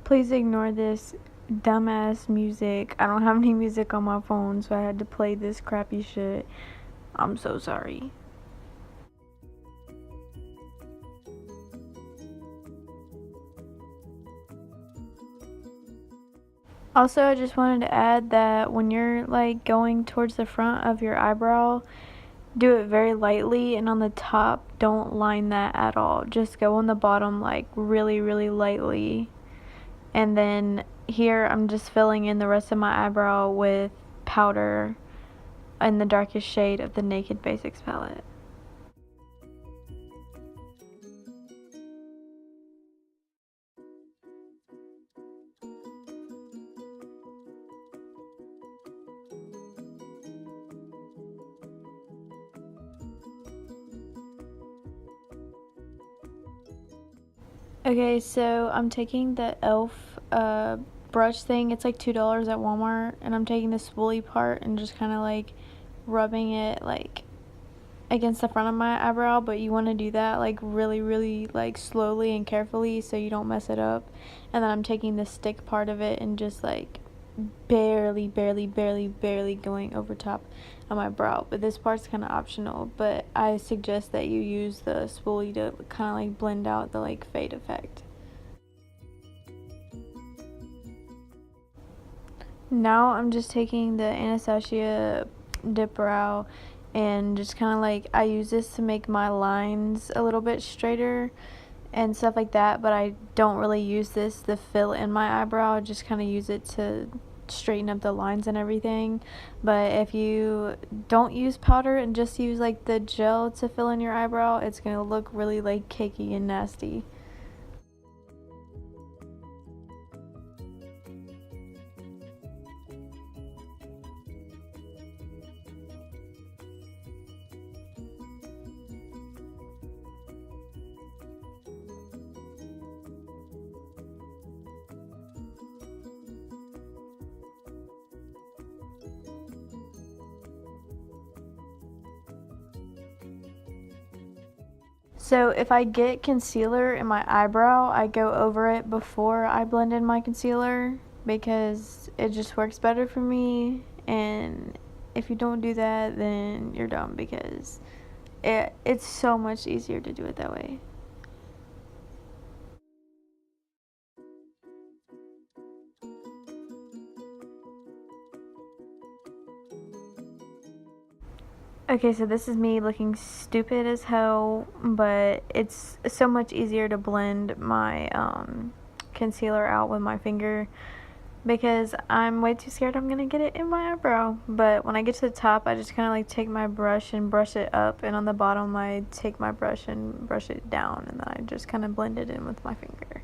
Please ignore this dumbass music. I don't have any music on my phone, so I had to play this crappy shit. I'm so sorry. Also, I just wanted to add that when you're like going towards the front of your eyebrow, do it very lightly, and on the top, don't line that at all. Just go on the bottom like really, really lightly. And then here, I'm just filling in the rest of my eyebrow with powder in the darkest shade of the Naked Basics palette. Okay, so I'm taking the e.l.f. Brush thing. It's like $2 at Walmart, and I'm taking the spoolie part and just kind of like rubbing it like against the front of my eyebrow, but you want to do that like really, really like slowly and carefully so you don't mess it up. And then I'm taking the stick part of it and just like barely going over top of my brow. But this part's kind of optional, but I suggest that you use the spoolie to kind of like blend out the like fade effect. Now I'm just taking the Anastasia Dip Brow and just kind of like, I use this to make my lines a little bit straighter and stuff like that, but I don't really use this to fill in my eyebrow. I just kind of use it to straighten up the lines and everything. But if you don't use powder and just use like the gel to fill in your eyebrow, it's gonna look really like cakey and nasty. So if I get concealer in my eyebrow, I go over it before I blend in my concealer because it just works better for me. And if you don't do that, then you're dumb because it's so much easier to do it that way. Okay, so this is me looking stupid as hell, but it's so much easier to blend my concealer out with my finger because I'm way too scared I'm gonna get it in my eyebrow. But when I get to the top, I just kind of like take my brush and brush it up, and on the bottom I take my brush and brush it down, and then I just kind of blend it in with my finger.